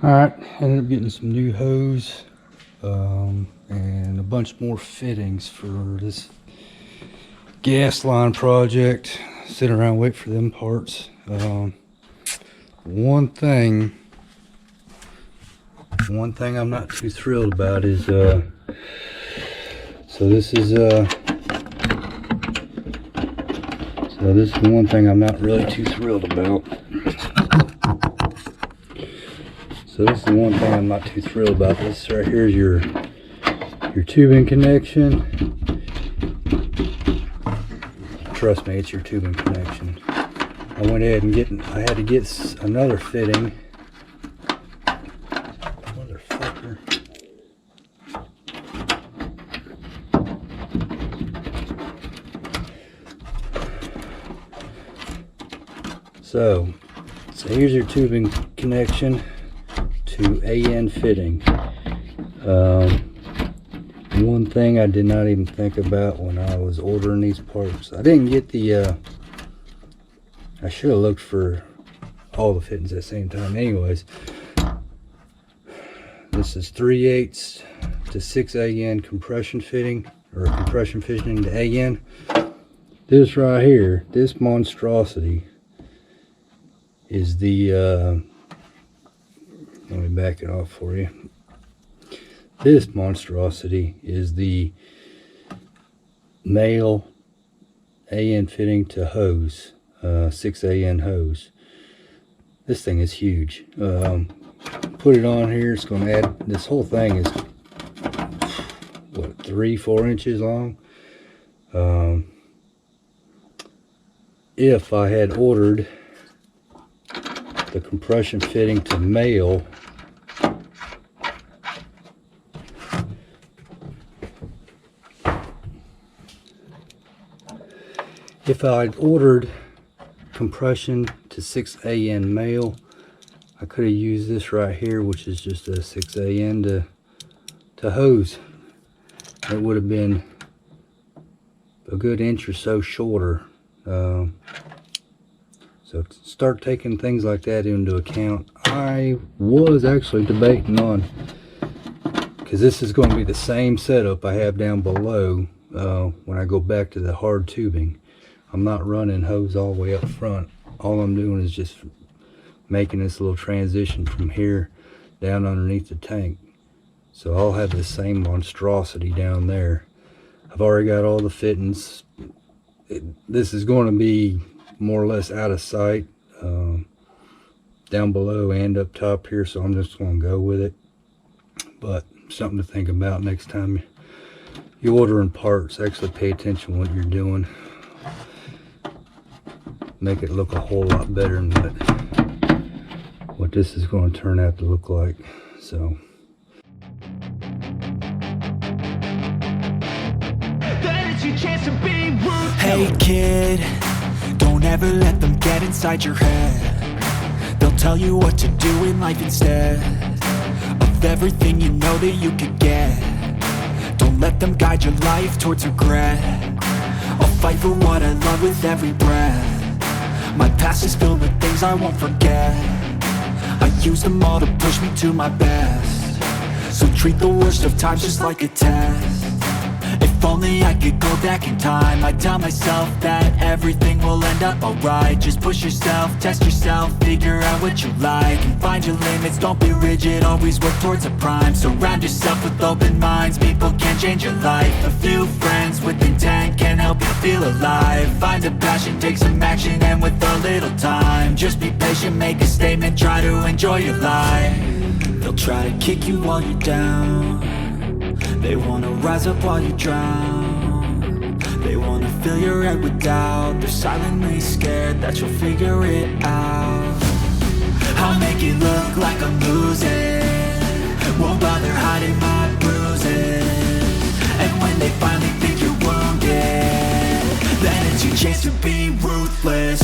Alright, ended up getting some new hose and a bunch more fittings for this gas line project. Sit around, wait for them parts. One thing I'm not too thrilled about is so this is one thing I'm not really too thrilled about. So this is the one thing I'm not too thrilled about. This right here is your tubing connection. Trust me, it's your tubing connection. I went ahead and I had to get another fitting. Motherfucker. So here's your tubing connection to AN fitting. One thing I did not even think about when I was ordering these parts, I didn't get the I should have looked for all the fittings at the same time. Anyways, this is 3/8 to 6 AN compression fitting, or compression fitting to AN. This right here, this monstrosity is the let me back it off for you. This monstrosity is the male AN fitting to hose, 6 AN hose. This thing is huge. Put it on here, it's going to add, this whole thing is what, 3-4 inches long. If I had ordered the compression fitting to male, if I'd ordered compression to 6 AN male, I could have used this right here, which is just a 6 AN to hose. It would have been a good inch or so shorter. So start taking things like that into account. I was actually debating on, because this is going to be the same setup I have down below when I go back to the hard tubing. I'm not running hose all the way up front. All I'm doing is just making this little transition from here down underneath the tank. So I'll have the same monstrosity down there. I've already got all the fittings. This is going to be more or less out of sight down below and up top here, so I'm just going to go with it. But something to think about next time you're ordering parts. Actually pay attention to what you're doing. Make it look a whole lot better than what this is going to turn out to look like. So hey kid, don't ever let them get inside your head. They'll tell you what to do in life instead of everything you know that you could get. Don't let them guide your life towards regret. I'll fight for what I love with every breath. My past is filled with things I won't forget. I use them all to push me to my best. So treat the worst of times just like a test. If only I could go back in time, I'd tell myself that everything will end up alright. Just push yourself, test yourself, figure out what you like, and find your limits, don't be rigid, always work towards a prime. Surround yourself with open minds, people can change your life. A few friends with intent can help you feel alive. Find a passion, take some action, and with a little time, just be patient, make a statement, try to enjoy your life. They'll try to kick you while you're down. They wanna rise up while you drown. They wanna fill your head with doubt. They're silently scared that you'll figure it out. I'll make it look like I'm losing, won't bother hiding my bruises. And when they finally think you're wounded, then it's your chance to be ruthless.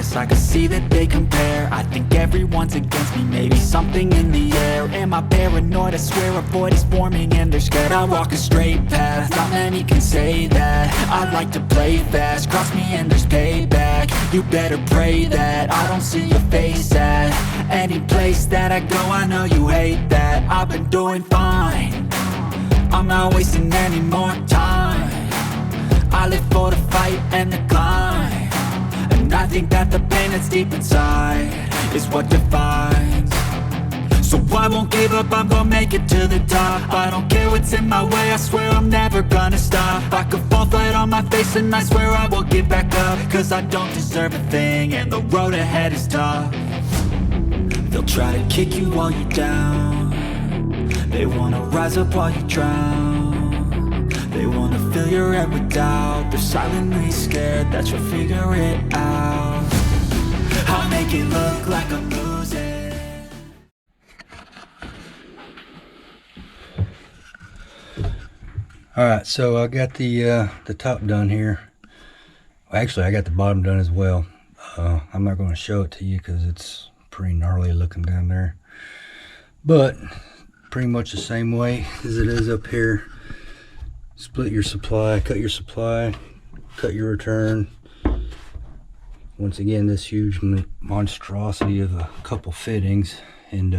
glass, I can see that they compare. I think everyone's against me, maybe something in the air. Am I paranoid? I swear a void is forming and they're scared. I walk a straight path, not many can say that. I like to play fast, cross me and there's payback. You better pray that I don't see your face at any place that I go. I know you hate that. I've been doing fine, I'm not wasting any more time. I live for the fight and the climb, and I think that the pain that's deep inside is what defines. So I won't give up, I'm gonna make it to the top. I don't care what's in my way, I swear I'm never gonna stop. I could fall flat on my face and I swear I will get back up, cause I don't deserve a thing and the road ahead is tough. They'll try to kick you while you're down, they wanna rise up while you drown. They wanna fill your head with doubt, they're silently scared that you'll figure it out. I'll make it look like I'm losing. Alright, so I got the top done here. Well, actually, I got the bottom done as well. I'm not going to show it to you because it's pretty gnarly looking down there. But pretty much the same way as it is up here. Split your supply, cut your return. Once again, this huge monstrosity of a couple fittings, and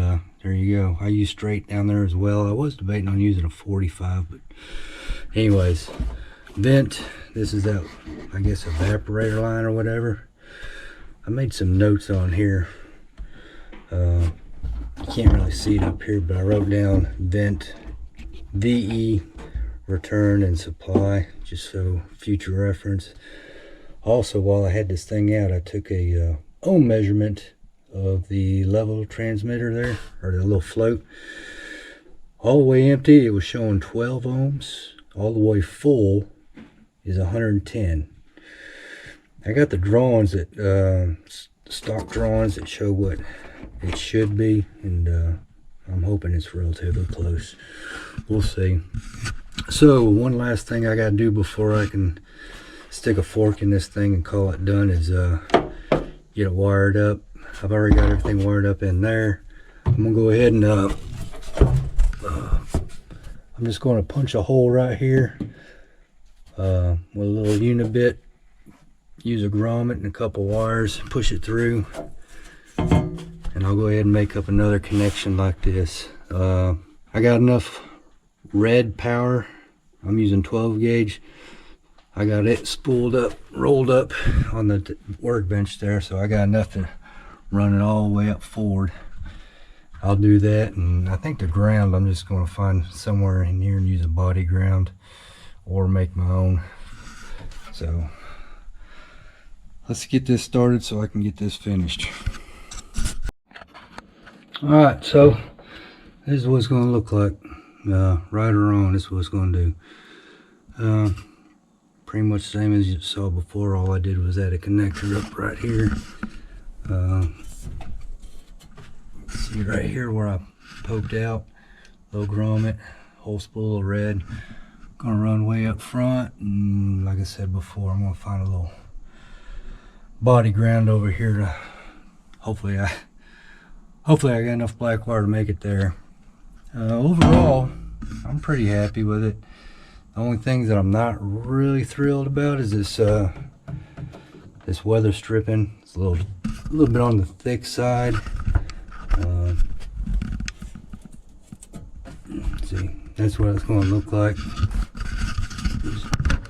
there you go. I use straight down there as well. I was debating on using a 45, but anyways, vent. This is that, I guess, evaporator line or whatever. I made some notes on here. You can't really see it up here, but I wrote down vent, VE, return, and supply, just so future reference. Also, while I had this thing out, I took a ohm measurement of the level transmitter there, or the little float. All the way empty, it was showing 12 ohms. All the way full is 110. I got the drawings that stock drawings that show what it should be, and I'm hoping it's relatively close. We'll see. So one last thing I gotta do before I can stick a fork in this thing and call it done is get it wired up. I've already got everything wired up in there. I'm gonna go ahead and I'm just going to punch a hole right here with a little unibit, use a grommet and a couple wires, push it through, and I'll go ahead and make up another connection like this. I got enough red power. I'm using 12 gauge. I got it spooled up, rolled up on the workbench there, so I got enough to run it all the way up forward. I'll do that, and I think the ground I'm just going to find somewhere in here and use a body ground or make my own. So let's get this started so I can get this finished. Alright, so this is what it's going to look like. Right or wrong, this is what it's going to do. Pretty much the same as you saw before. All I did was add a connector up right here. See right here where I poked out, little grommet, whole spool of red. Gonna run way up front, and like I said before, I'm gonna find a little body ground over here to hopefully I got enough black wire to make it there. Overall, I'm pretty happy with it. The only things that I'm not really thrilled about is this this weather stripping. It's a little bit on the thick side. Let's see, that's what it's going to look like.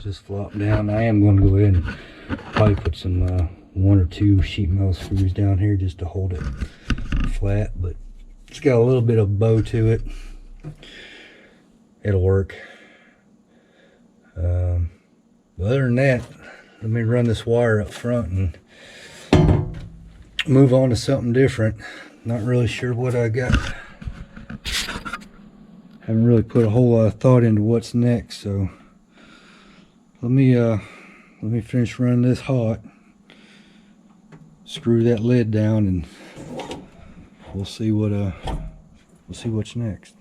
Just flop down. I am going to go ahead and probably put some 1 or 2 sheet metal screws down here just to hold it flat, but it's got a little bit of bow to it. It'll work. But other than that, let me run this wire up front and move on to something different. Not really sure what I got. Haven't really put a whole lot of thought into what's next, so let me finish running this hot, screw that lid down, and we'll see what's next.